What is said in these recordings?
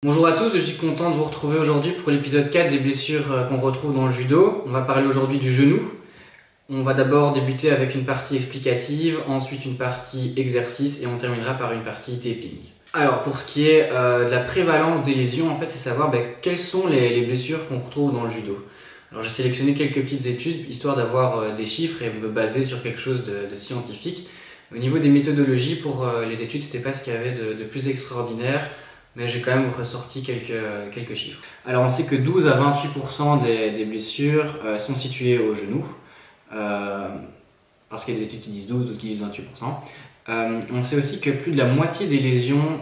Bonjour à tous, je suis content de vous retrouver aujourd'hui pour l'épisode 4 des blessures qu'on retrouve dans le judo. On va parler aujourd'hui du genou. On va d'abord débuter avec une partie explicative, ensuite une partie exercice et on terminera par une partie taping. Alors pour ce qui est de la prévalence des lésions, en fait c'est savoir quelles sont les blessures qu'on retrouve dans le judo. Alors j'ai sélectionné quelques petites études histoire d'avoir des chiffres et me baser sur quelque chose de scientifique. Au niveau des méthodologies pour les études, c'était pas ce qu'il y avait de plus extraordinaire, mais j'ai quand même ressorti quelques chiffres. Alors on sait que 12 à 28% des blessures sont situées au genou, parce qu'il y a des études qui disent 12, d'autres qui disent 28%. On sait aussi que plus de la moitié des lésions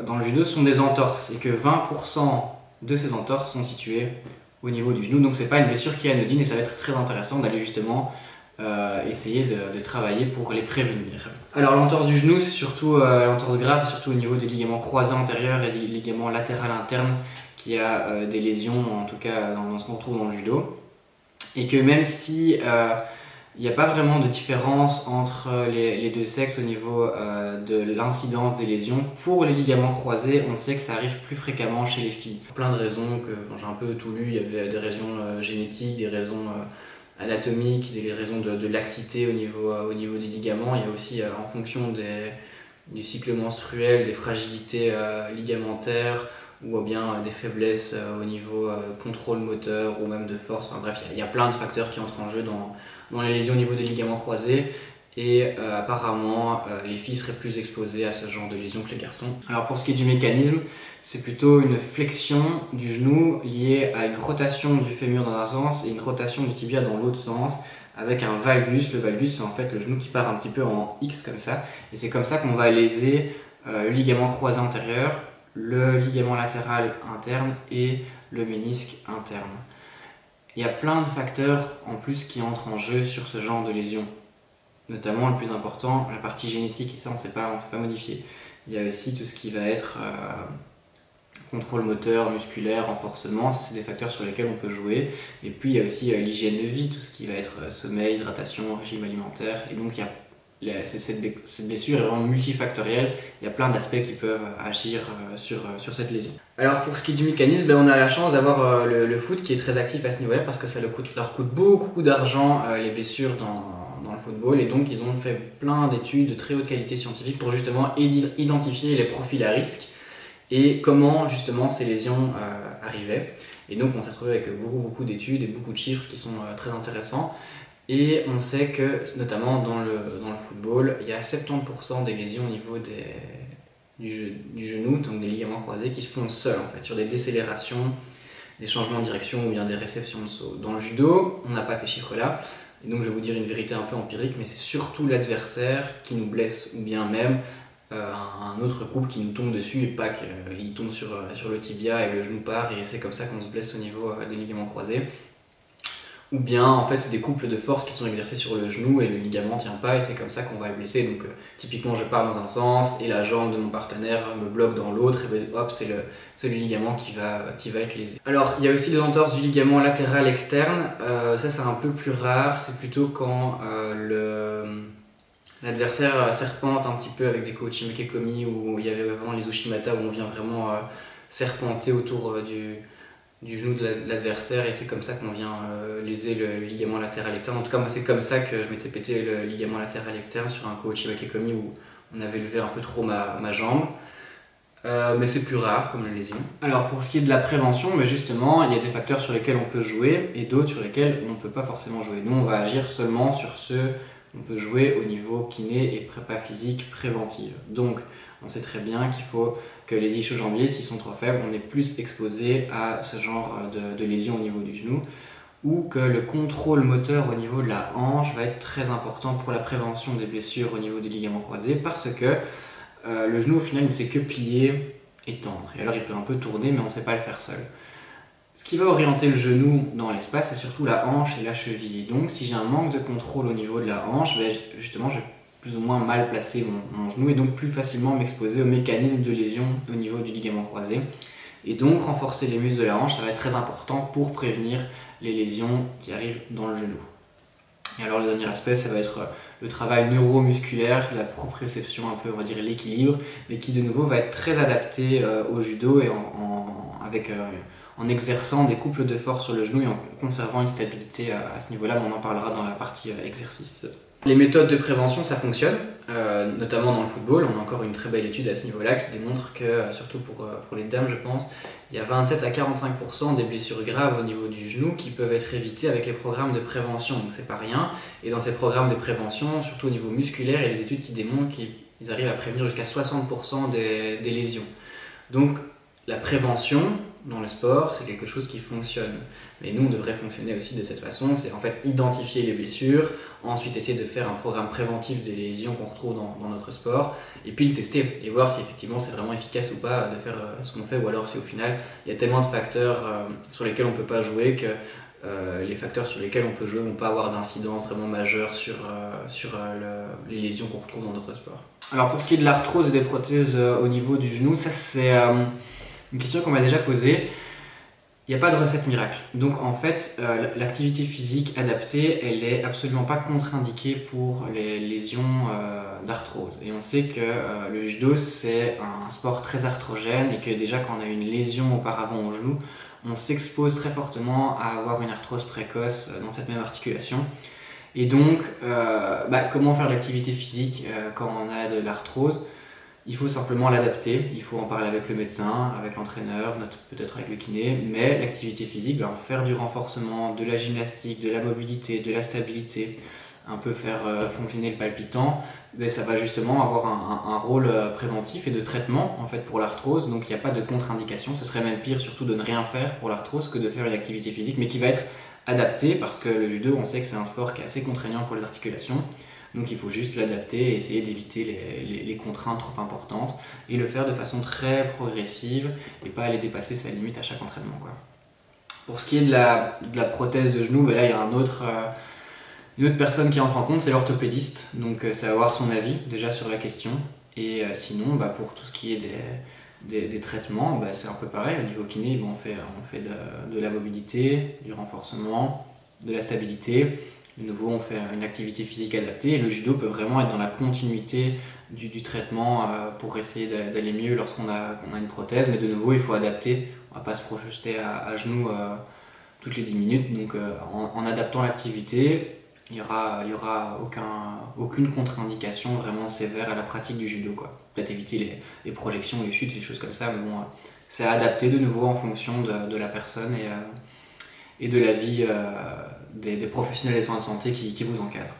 dans le judo sont des entorses, et que 20% de ces entorses sont situées au niveau du genou, donc c'est pas une blessure qui est anodine et ça va être très intéressant d'aller justement essayer de travailler pour les prévenir. Alors l'entorse du genou, c'est surtout l'entorse grave, c'est surtout au niveau des ligaments croisés antérieurs et des ligaments latéraux internes qui a des lésions, en tout cas dans ce qu'on trouve dans le judo. Et que même si il n'y a pas vraiment de différence entre les deux sexes au niveau de l'incidence des lésions, pour les ligaments croisés, on sait que ça arrive plus fréquemment chez les filles. Pour plein de raisons que j'ai un peu tout lu, il y avait des raisons génétiques, des raisons anatomiques, des raisons de laxité au niveau des ligaments. Il y a aussi en fonction du cycle menstruel, des fragilités ligamentaires ou bien des faiblesses au niveau contrôle moteur ou même de force. Enfin, bref, il y a plein de facteurs qui entrent en jeu dans les lésions au niveau des ligaments croisés. Et apparemment, les filles seraient plus exposées à ce genre de lésions que les garçons. Alors pour ce qui est du mécanisme, c'est plutôt une flexion du genou liée à une rotation du fémur dans un sens et une rotation du tibia dans l'autre sens avec un valgus. Le valgus, c'est en fait le genou qui part un petit peu en X comme ça. Et c'est comme ça qu'on va léser le ligament croisé antérieur, le ligament latéral interne et le ménisque interne. Il y a plein de facteurs en plus qui entrent en jeu sur ce genre de lésions. Notamment le plus important, la partie génétique, et ça on ne sait pas modifier. Il y a aussi tout ce qui va être contrôle moteur, musculaire, renforcement, ça c'est des facteurs sur lesquels on peut jouer. Et puis il y a aussi l'hygiène de vie, tout ce qui va être sommeil, hydratation, régime alimentaire. Et donc cette blessure est vraiment multifactorielle, il y a plein d'aspects qui peuvent agir sur cette lésion. Alors pour ce qui est du mécanisme, on a la chance d'avoir le foot qui est très actif à ce niveau-là parce que ça leur coûte beaucoup d'argent les blessures dans le football, et donc ils ont fait plein d'études de très haute qualité scientifique pour justement identifier les profils à risque et comment justement ces lésions arrivaient. Et donc on s'est retrouvé avec beaucoup d'études et beaucoup de chiffres qui sont très intéressants. Et on sait que, notamment dans le football, il y a 70% des lésions au niveau du genou, donc des ligaments croisés, qui se font seuls en fait, sur des décélérations, des changements de direction ou bien des réceptions de saut. Dans le judo, on n'a pas ces chiffres-là. Et donc je vais vous dire une vérité un peu empirique, mais c'est surtout l'adversaire qui nous blesse, ou bien même un autre couple qui nous tombe dessus et pas qu'il tombe sur le tibia et le genou part, et c'est comme ça qu'on se blesse au niveau des ligaments croisés. Ou bien en fait c'est des couples de force qui sont exercés sur le genou et le ligament ne tient pas et c'est comme ça qu'on va le blesser. Donc typiquement je pars dans un sens et la jambe de mon partenaire me bloque dans l'autre, et hop, c'est le ligament qui va être lésé. Alors il y a aussi les entorses du ligament latéral externe, ça c'est un peu plus rare, c'est plutôt quand l'adversaire serpente un petit peu avec des Kouchimake Komi, où il y avait vraiment les Ushimata, où on vient vraiment serpenter autour du genou de l'adversaire, et c'est comme ça qu'on vient léser le ligament latéral externe. En tout cas moi c'est comme ça que je m'étais pété le ligament latéral externe sur un Kouchimake Komi où on avait levé un peu trop ma jambe. Mais c'est plus rare comme lésion. Alors pour ce qui est de la prévention, mais justement il y a des facteurs sur lesquels on peut jouer et d'autres sur lesquels on ne peut pas forcément jouer. Nous on va agir seulement sur ceux qu'on peut jouer au niveau kiné et prépa physique préventive. Donc on sait très bien qu'il faut que les ischio-jambiers, s'ils sont trop faibles, on est plus exposé à ce genre de lésions au niveau du genou, ou que le contrôle moteur au niveau de la hanche va être très important pour la prévention des blessures au niveau des ligaments croisés, parce que le genou au final ne sait que plier et tendre. Et alors il peut un peu tourner, mais on ne sait pas le faire seul. Ce qui va orienter le genou dans l'espace, c'est surtout la hanche et la cheville. Et donc si j'ai un manque de contrôle au niveau de la hanche, justement je vais plus ou moins mal placer mon genou et donc plus facilement m'exposer au mécanisme de lésion au niveau du ligament croisé. Et donc renforcer les muscles de la hanche, ça va être très important pour prévenir les lésions qui arrivent dans le genou. Et alors le dernier aspect, ça va être le travail neuromusculaire, la proprioception, un peu on va dire l'équilibre, mais qui de nouveau va être très adapté au judo et en exerçant des couples de force sur le genou et en conservant une stabilité à ce niveau-là, mais on en parlera dans la partie exercice. Les méthodes de prévention, ça fonctionne, notamment dans le football. On a encore une très belle étude à ce niveau-là qui démontre que, surtout pour les dames, je pense, il y a 27 à 45% des blessures graves au niveau du genou qui peuvent être évitées avec les programmes de prévention, donc c'est pas rien. Et dans ces programmes de prévention, surtout au niveau musculaire, il y a des études qui démontrent qu'ils arrivent à prévenir jusqu'à 60% des lésions. Donc la prévention dans le sport, c'est quelque chose qui fonctionne. Mais nous, on devrait fonctionner aussi de cette façon, c'est en fait identifier les blessures, ensuite essayer de faire un programme préventif des lésions qu'on retrouve dans notre sport, et puis le tester, et voir si effectivement c'est vraiment efficace ou pas de faire ce qu'on fait, ou alors si au final, il y a tellement de facteurs sur lesquels on ne peut pas jouer que les facteurs sur lesquels on peut jouer ne vont pas avoir d'incidence vraiment majeure sur les lésions qu'on retrouve dans notre sport. Alors pour ce qui est de l'arthrose et des prothèses au niveau du genou, ça c'est une question qu'on m'a déjà posée. Il n'y a pas de recette miracle. Donc en fait, l'activité physique adaptée, elle est absolument pas contre-indiquée pour les lésions d'arthrose. Et on sait que le judo, c'est un sport très arthrogène et que déjà quand on a une lésion auparavant au genou, on s'expose très fortement à avoir une arthrose précoce dans cette même articulation. Et donc, comment faire de l'activité physique quand on a de l'arthrose ? Il faut simplement l'adapter, il faut en parler avec le médecin, avec l'entraîneur, peut-être avec le kiné, mais l'activité physique, faire du renforcement, de la gymnastique, de la mobilité, de la stabilité, un peu faire fonctionner le palpitant, ça va justement avoir un rôle préventif et de traitement en fait, pour l'arthrose, donc il n'y a pas de contre-indication, ce serait même pire surtout de ne rien faire pour l'arthrose que de faire une activité physique, mais qui va être adaptée parce que le judo, on sait que c'est un sport qui est assez contraignant pour les articulations. Donc il faut juste l'adapter et essayer d'éviter les contraintes trop importantes et le faire de façon très progressive et pas aller dépasser sa limite à chaque entraînement, quoi. Pour ce qui est de la prothèse de genou, là il y a une autre personne qui entre en compte, c'est l'orthopédiste. Donc c'est avoir son avis déjà sur la question. Et sinon, pour tout ce qui est des traitements, c'est un peu pareil. Au niveau kiné, on fait de la mobilité, du renforcement, de la stabilité. De nouveau, on fait une activité physique adaptée et le judo peut vraiment être dans la continuité du traitement pour essayer d'aller mieux lorsqu'on a une prothèse. Mais de nouveau, il faut adapter. On ne va pas se projeter à genoux toutes les 10 minutes. Donc en adaptant l'activité, il n'y aura aucune contre-indication vraiment sévère à la pratique du judo, quoi. Peut-être éviter les projections, les chutes, les choses comme ça. Mais bon, c'est adapté de nouveau en fonction de la personne et de la vie des professionnels des soins de santé qui vous encadrent.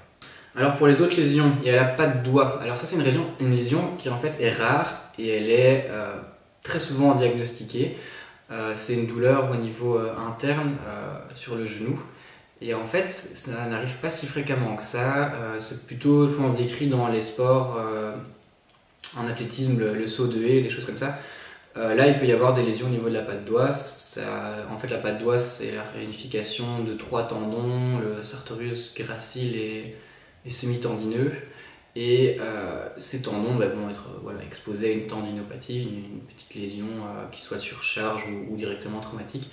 Alors pour les autres lésions, il y a la patte doigt. Alors ça c'est une lésion qui en fait est rare et elle est très souvent diagnostiquée. C'est une douleur au niveau interne sur le genou. Et en fait ça n'arrive pas si fréquemment que ça. C'est plutôt, je pense, décrit dans les sports en athlétisme, le saut de haie, des choses comme ça. Là, il peut y avoir des lésions au niveau de la patte doigt. En fait, la patte doigt, c'est la réunification de 3 tendons, le sartorius gracile et semi-tendineux. Et ces tendons vont être exposés à une tendinopathie, une petite lésion qui soit de surcharge ou directement traumatique.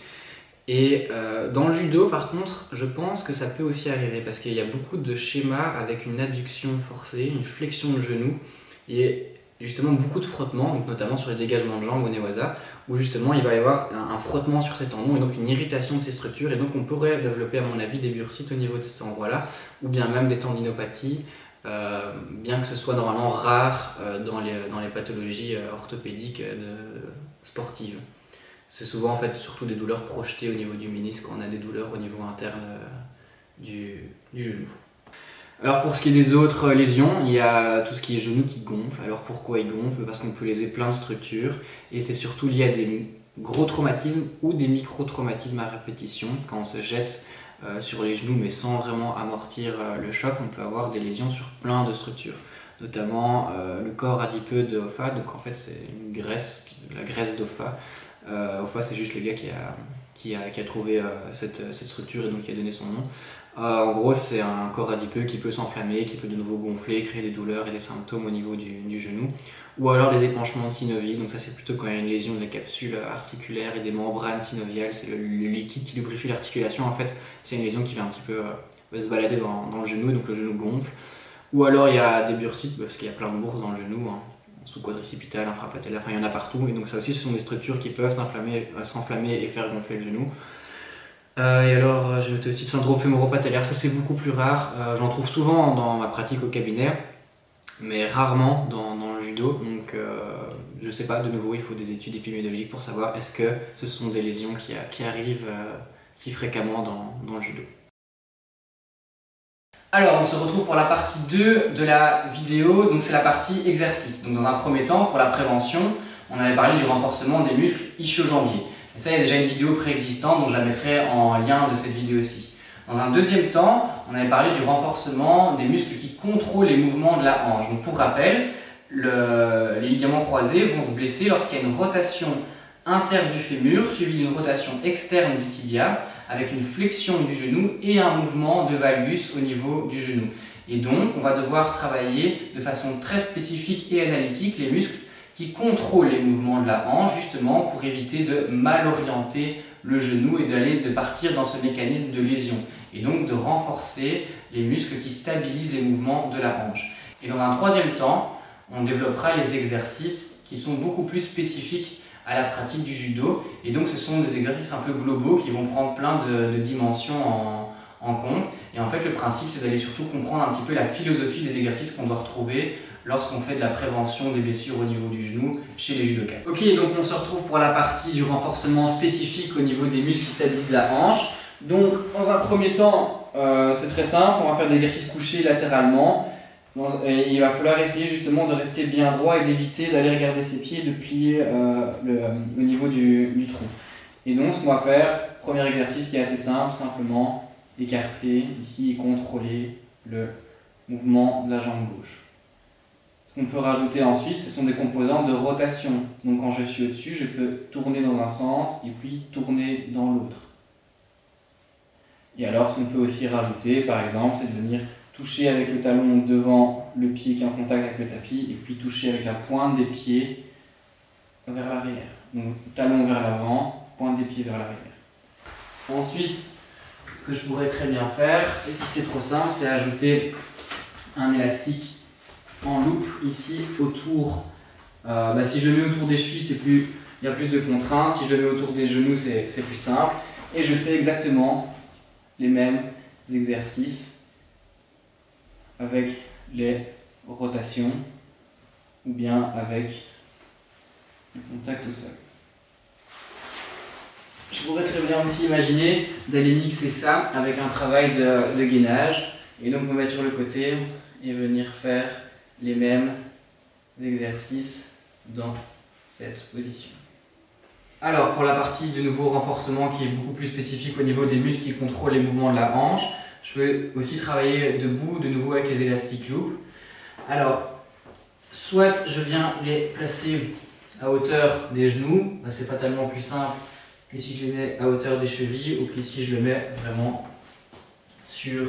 Et dans le judo, par contre, je pense que ça peut aussi arriver parce qu'il y a beaucoup de schémas avec une adduction forcée, une flexion de genou. Et justement beaucoup de frottements, donc notamment sur les dégagements de jambes au Newaza, où justement il va y avoir un frottement sur ces tendons et donc une irritation de ces structures, et donc on pourrait développer à mon avis des bursites au niveau de cet endroit-là, ou bien même des tendinopathies, bien que ce soit normalement rare dans les pathologies orthopédiques sportives. C'est souvent en fait surtout des douleurs projetées au niveau du ménisque quand on a des douleurs au niveau interne du genou. Alors pour ce qui est des autres lésions, il y a tout ce qui est genou qui gonfle. Alors pourquoi il gonfle? Parce qu'on peut léser plein de structures et c'est surtout lié à des gros traumatismes ou des micro-traumatismes à répétition. Quand on se jette sur les genoux mais sans vraiment amortir le choc, on peut avoir des lésions sur plein de structures. Notamment le corps adipeux de Hoffa, donc en fait c'est une graisse, la graisse d'Hoffa. Hoffa c'est juste le gars qui a trouvé cette structure et donc qui a donné son nom. En gros, c'est un corps adipeux qui peut s'enflammer, qui peut de nouveau gonfler, créer des douleurs et des symptômes au niveau du genou. Ou alors des épanchements de synovie, donc ça c'est plutôt quand il y a une lésion de la capsule articulaire et des membranes synoviales, c'est le liquide qui lubrifie l'articulation. En fait, c'est une lésion qui va un petit peu va se balader dans le genou, donc le genou gonfle. Ou alors il y a des bursites, parce qu'il y a plein de bourses dans le genou, hein, sous-quadricipital, infrapatellaire, enfin il y en a partout. Et donc ça aussi, ce sont des structures qui peuvent s'enflammer et faire gonfler le genou. Et alors, j'ai noté aussi le syndrome fémoro-patellaire, ça c'est beaucoup plus rare. J'en trouve souvent dans ma pratique au cabinet, mais rarement dans le judo. Donc, je sais pas, de nouveau, il faut des études épidémiologiques pour savoir est-ce que ce sont des lésions qui arrivent si fréquemment dans le judo. Alors, on se retrouve pour la partie 2 de la vidéo, donc c'est la partie exercice. Donc, dans un premier temps, pour la prévention, on avait parlé du renforcement des muscles ischio-jambiers. Et ça, il y a déjà une vidéo préexistante, donc je la mettrai en lien de cette vidéo-ci. Dans un deuxième temps, on avait parlé du renforcement des muscles qui contrôlent les mouvements de la hanche. Donc pour rappel, les ligaments croisés vont se blesser lorsqu'il y a une rotation interne du fémur suivie d'une rotation externe du tibia avec une flexion du genou et un mouvement de valgus au niveau du genou. Et donc, on va devoir travailler de façon très spécifique et analytique les muscles qui contrôle les mouvements de la hanche, justement pour éviter de mal orienter le genou et de partir dans ce mécanisme de lésion. Et donc de renforcer les muscles qui stabilisent les mouvements de la hanche. Et dans un troisième temps, on développera les exercices qui sont beaucoup plus spécifiques à la pratique du judo. Et donc ce sont des exercices un peu globaux qui vont prendre plein de dimensions en compte. Et en fait, le principe, c'est d'aller surtout comprendre un petit peu la philosophie des exercices qu'on doit retrouver lorsqu'on fait de la prévention des blessures au niveau du genou chez les judokas. Ok, donc on se retrouve pour la partie du renforcement spécifique au niveau des muscles qui stabilisent la hanche. Donc, dans un premier temps, c'est très simple, on va faire des exercices couchés latéralement. Et il va falloir essayer justement de rester bien droit et d'éviter d'aller regarder ses pieds et de plier au niveau du tronc. Et donc, ce qu'on va faire, premier exercice qui est assez simple, simplement écarter ici et contrôler le mouvement de la jambe gauche. Ce qu'on peut rajouter ensuite, ce sont des composantes de rotation. Donc quand je suis au-dessus, je peux tourner dans un sens et puis tourner dans l'autre. Et alors ce qu'on peut aussi rajouter, par exemple, c'est de venir toucher avec le talon devant le pied qui est en contact avec le tapis et puis toucher avec la pointe des pieds vers l'arrière. Donc talon vers l'avant, pointe des pieds vers l'arrière. Ensuite, ce que je pourrais très bien faire, si c'est trop simple, c'est ajouter un élastique en loupe ici autour. Si je le mets autour des chevilles, il y a plus de contraintes. Si je le mets autour des genoux, c'est plus simple. Et je fais exactement les mêmes exercices avec les rotations ou bien avec le contact au sol. Je pourrais très bien aussi imaginer d'aller mixer ça avec un travail de gainage et donc me mettre sur le côté et venir faire les mêmes exercices dans cette position. Alors pour la partie de nouveau renforcement qui est beaucoup plus spécifique au niveau des muscles qui contrôlent les mouvements de la hanche, je peux aussi travailler debout de nouveau avec les élastiques loop. Alors soit je viens les placer à hauteur des genoux, c'est fatalement plus simple que si je les mets à hauteur des chevilles ou que si je le mets vraiment sur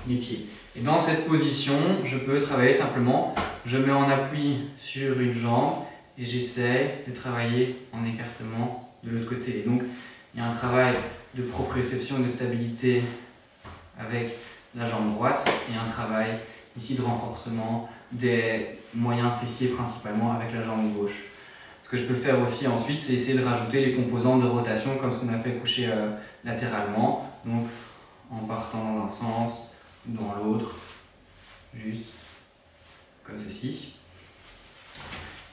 les pieds. Et dans cette position, je peux travailler simplement, je mets en appui sur une jambe et j'essaie de travailler en écartement de l'autre côté. Et donc, il y a un travail de proprioception et de stabilité avec la jambe droite et un travail ici de renforcement des moyens fessiers principalement avec la jambe gauche. Ce que je peux faire aussi ensuite, c'est essayer de rajouter les composantes de rotation comme ce qu'on a fait coucher latéralement. Donc, en partant dans un sens ou dans l'autre, juste comme ceci.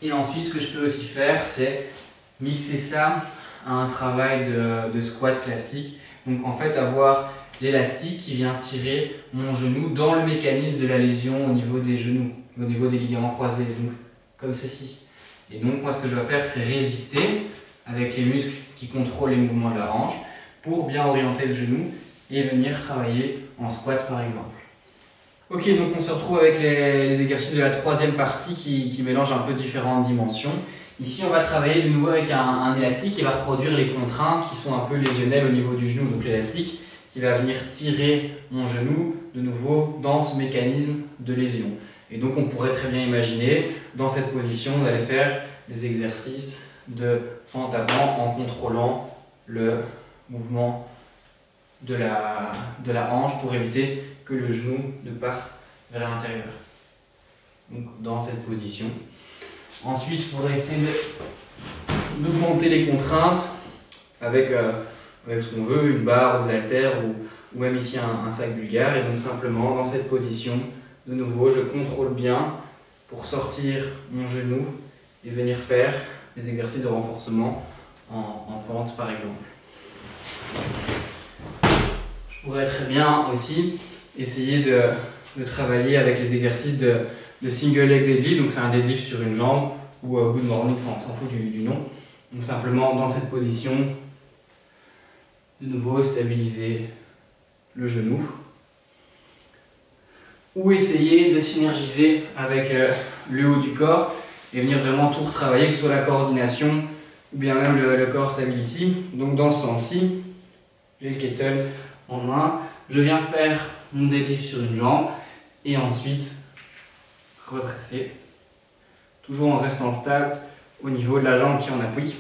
Et ensuite, ce que je peux aussi faire, c'est mixer ça à un travail de squat classique. Donc en fait, avoir l'élastique qui vient tirer mon genou dans le mécanisme de la lésion au niveau des genoux, au niveau des ligaments croisés, donc comme ceci. Et donc moi, ce que je vais faire, c'est résister avec les muscles qui contrôlent les mouvements de la hanche pour bien orienter le genou et venir travailler en squat par exemple. Ok, donc on se retrouve avec les exercices de la troisième partie qui mélangent un peu différentes dimensions. Ici, on va travailler de nouveau avec un élastique qui va reproduire les contraintes qui sont un peu lésionnelles au niveau du genou. Donc l'élastique qui va venir tirer mon genou de nouveau dans ce mécanisme de lésion. Et donc on pourrait très bien imaginer dans cette position d'aller faire des exercices de fente avant en contrôlant le mouvement de la hanche pour éviter que le genou ne parte vers l'intérieur. Donc dans cette position. Ensuite, je pourrais essayer d'augmenter les contraintes avec ce qu'on veut, une barre, des haltères ou même ici un sac bulgare. Et donc simplement dans cette position, de nouveau, je contrôle bien pour sortir mon genou et venir faire des exercices de renforcement en fente par exemple. Je pourrais très bien aussi essayer de travailler avec les exercices de single leg deadlift, donc c'est un deadlift sur une jambe, ou good morning, enfin on s'en fout du nom. Donc simplement dans cette position, de nouveau stabiliser le genou. Ou essayer de synergiser avec le haut du corps et venir vraiment tout retravailler, que ce soit la coordination ou bien même le core stability. Donc dans ce sens-ci, j'ai le kettle en main, je viens faire mon deadlift sur une jambe et ensuite redresser, toujours en restant stable au niveau de la jambe qui en appuie.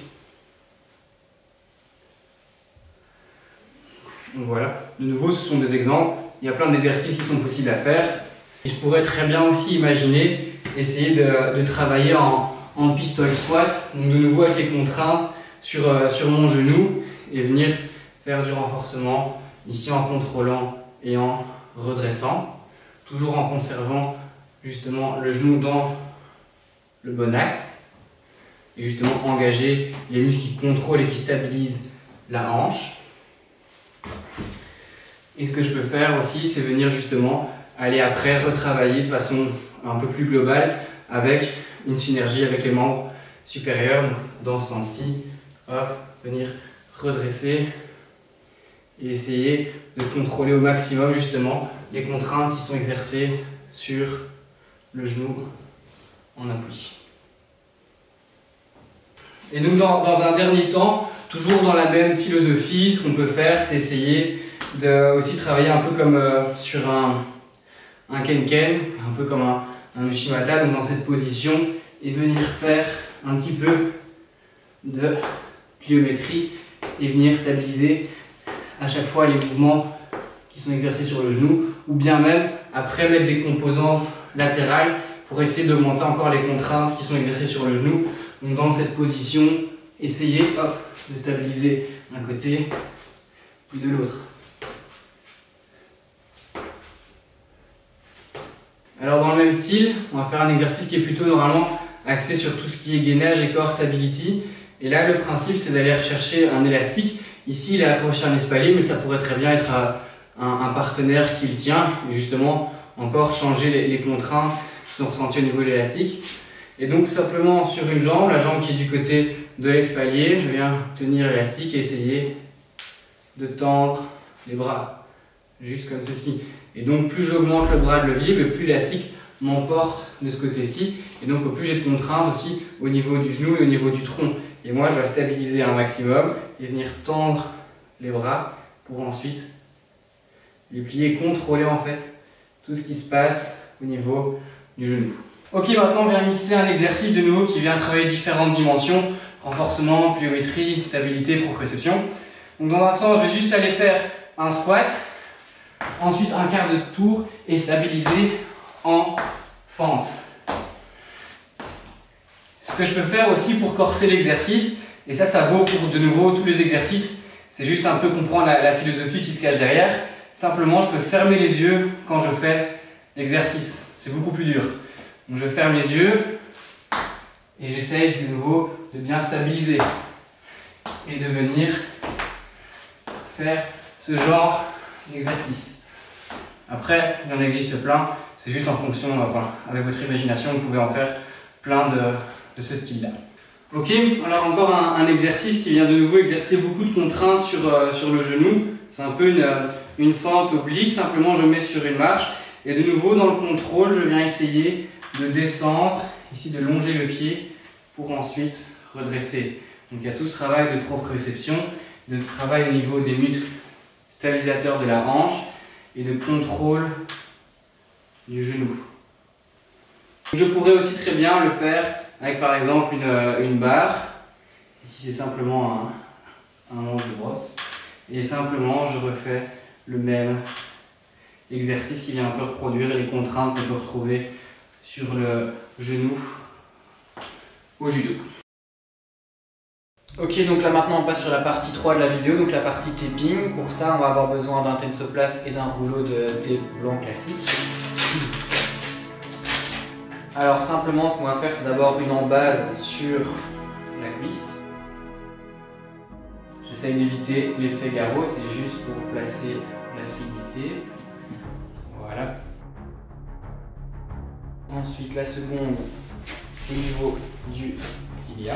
Donc voilà, de nouveau ce sont des exemples, il y a plein d'exercices qui sont possibles à faire. Et je pourrais très bien aussi imaginer essayer de travailler en pistol squat, donc de nouveau avec les contraintes sur mon genou et venir faire du renforcement ici en contrôlant et en redressant, toujours en conservant justement le genou dans le bon axe et justement engager les muscles qui contrôlent et qui stabilisent la hanche. Et ce que je peux faire aussi, c'est venir justement aller après retravailler de façon un peu plus globale avec une synergie avec les membres supérieurs. Donc dans ce sens-ci, hop, venir redresser et essayer de contrôler au maximum justement les contraintes qui sont exercées sur le genou en appui. Et donc dans un dernier temps, toujours dans la même philosophie, ce qu'on peut faire, c'est essayer de aussi travailler un peu comme sur un ken-ken, un peu comme un Ushimata, donc dans cette position, et venir faire un petit peu de pliométrie et venir stabiliser à chaque fois les mouvements qui sont exercés sur le genou, ou bien même après mettre des composantes latérales pour essayer d'augmenter encore les contraintes qui sont exercées sur le genou. Donc dans cette position, essayez de stabiliser d'un côté puis de l'autre. Alors dans le même style, on va faire un exercice qui est plutôt normalement axé sur tout ce qui est gainage et core stability. Et là, le principe, c'est d'aller rechercher un élastique. Ici, il est accroché à un espalier, mais ça pourrait très bien être un partenaire qui le tient. Et justement, encore changer les contraintes qui sont ressenties au niveau de l'élastique. Et donc, simplement sur une jambe, la jambe qui est du côté de l'espalier, je viens tenir l'élastique et essayer de tendre les bras, juste comme ceci. Et donc, plus j'augmente le bras de levier, plus l'élastique m'emporte de ce côté-ci. Et donc, au plus j'ai de contraintes aussi au niveau du genou et au niveau du tronc. Et moi, je dois stabiliser un maximum et venir tendre les bras pour ensuite les plier et contrôler en fait tout ce qui se passe au niveau du genou. Ok, maintenant on vient mixer un exercice de nouveau qui vient travailler différentes dimensions, renforcement, pliométrie, stabilité, proprioception. Donc dans un sens, je vais juste aller faire un squat, ensuite un quart de tour et stabiliser en fente. Ce que je peux faire aussi pour corser l'exercice, et ça vaut pour de nouveau tous les exercices, c'est juste un peu comprendre la philosophie qui se cache derrière. Simplement, je peux fermer les yeux quand je fais l'exercice. C'est beaucoup plus dur. Donc je ferme les yeux et j'essaye de nouveau de bien stabiliser et de venir faire ce genre d'exercice. Après, il en existe plein, c'est juste en fonction, enfin, avec votre imagination, vous pouvez en faire plein de ce style-là. Ok, alors encore un exercice qui vient de nouveau exercer beaucoup de contraintes sur le genou. C'est un peu une fente oblique, simplement je mets sur une marche. Et de nouveau dans le contrôle, je viens essayer de descendre, ici de longer le pied pour ensuite redresser. Donc il y a tout ce travail de proprioception, de travail au niveau des muscles stabilisateurs de la hanche et de contrôle du genou. Je pourrais aussi très bien le faire avec par exemple une barre. Ici c'est simplement un manche de brosse. Et simplement, je refais le même exercice qui vient un peu reproduire les contraintes qu'on peut retrouver sur le genou au judo. Ok, donc là maintenant on passe sur la partie 3 de la vidéo, donc la partie taping. Pour ça, on va avoir besoin d'un tensoplast et d'un rouleau de tape blanc classique. Alors simplement, ce qu'on va faire, c'est d'abord une embase sur la cuisse. J'essaye d'éviter l'effet garrot, c'est juste pour placer la suite du tape. Voilà. Ensuite, la seconde au niveau du tibia.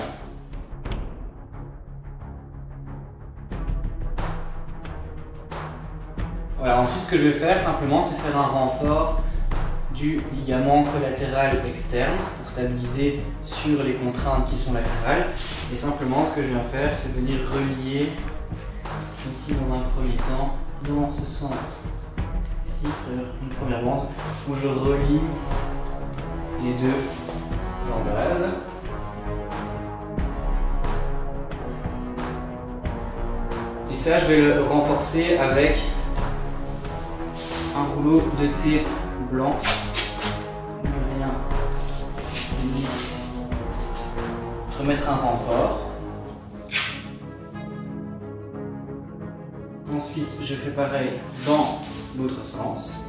Voilà, ensuite ce que je vais faire simplement, c'est faire un renfort du ligament collatéral externe pour stabiliser sur les contraintes qui sont latérales. Et simplement, ce que je viens faire, c'est venir relier ici dans un premier temps, dans ce sens. Ici, une première bande où je relie les deux embases. Et ça, je vais le renforcer avec un rouleau de tape blanc. Je viens remettre un renfort. Ensuite, je fais pareil dans l'autre sens.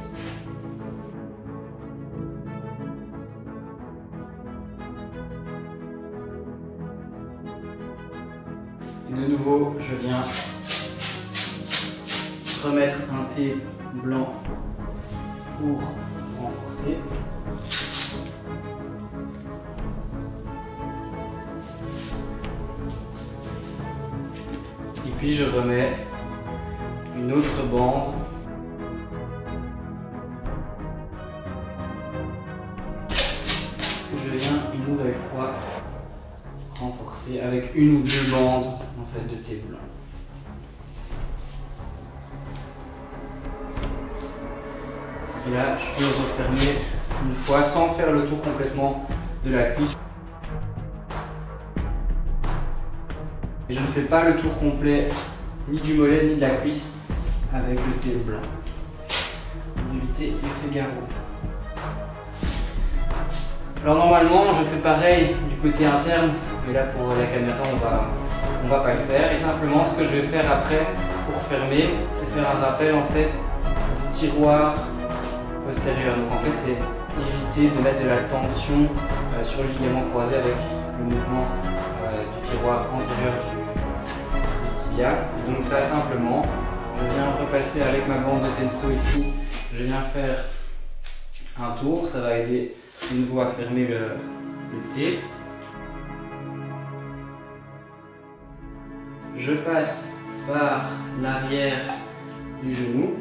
Et de nouveau, je viens remettre un tape blanc pour renforcer. Et puis je remets une autre bande. Je viens une nouvelle fois renforcer avec une ou deux bandes en fait de tape blanc. Et là, je peux refermer une fois sans faire le tour complètement de la cuisse. Et je ne fais pas le tour complet ni du mollet ni de la cuisse avec le tape blanc pour éviter l'effet garrot. Alors normalement, je fais pareil du côté interne, mais là pour la caméra, on va pas le faire. Et simplement, ce que je vais faire après pour fermer, c'est faire un rappel en fait du tiroir postérieur. Donc en fait, c'est éviter de mettre de la tension sur le ligament croisé avec le mouvement du tiroir antérieur du tibia. Et donc ça, simplement, je viens repasser avec ma bande de tenso ici. Je viens faire un tour, ça va aider de nouveau à fermer le tape. Je passe par l'arrière du genou.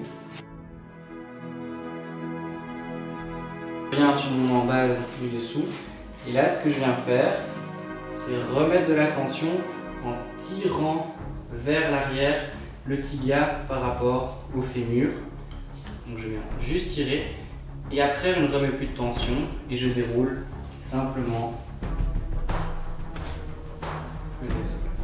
Je viens sur mon embase du dessous. Et là, ce que je viens faire, c'est remettre de la tension en tirant vers l'arrière le tibia par rapport au fémur. Donc je viens juste tirer. Et après, je ne remets plus de tension et je déroule simplement le tensoplast.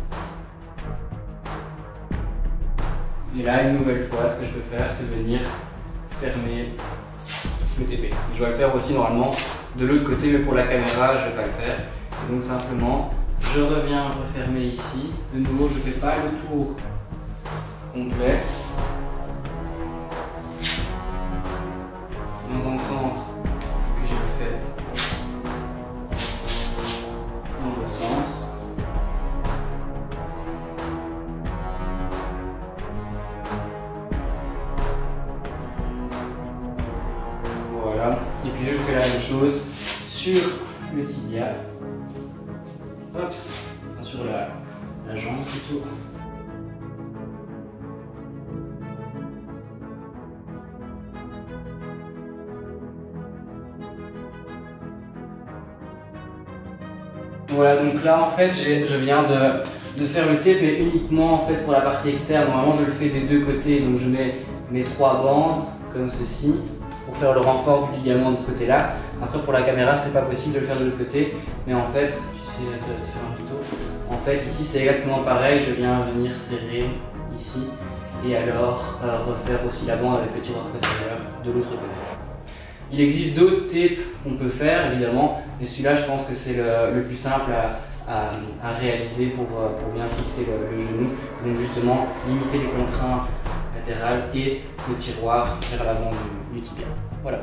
Et là, une nouvelle fois, ce que je peux faire, c'est venir fermer le TP. Je dois le faire aussi normalement de l'autre côté, mais pour la caméra, je ne vais pas le faire. Et donc simplement, je reviens refermer ici. De nouveau, je ne fais pas le tour complet. Dans un sens, et puis je le fais dans l'autre sens. Voilà, et puis je fais la même chose sur le tibia. Hop, sur la jambe plutôt. Voilà, donc là en fait je viens de faire le tape, mais uniquement en fait pour la partie externe. Normalement je le fais des deux côtés, donc je mets mes 3 bandes comme ceci pour faire le renfort du ligament de ce côté là. Après pour la caméra c'était pas possible de le faire de l'autre côté, mais en fait, tu sais te faire un tuto, en en fait, ici c'est exactement pareil, je viens venir serrer ici et alors refaire aussi la bande avec le tiroir postérieur de l'autre côté. Il existe d'autres types qu'on peut faire évidemment, mais celui-là je pense que c'est le plus simple à réaliser pour bien fixer le genou. Donc justement limiter les contraintes latérales et le tiroir vers l'avant du tibia. Voilà.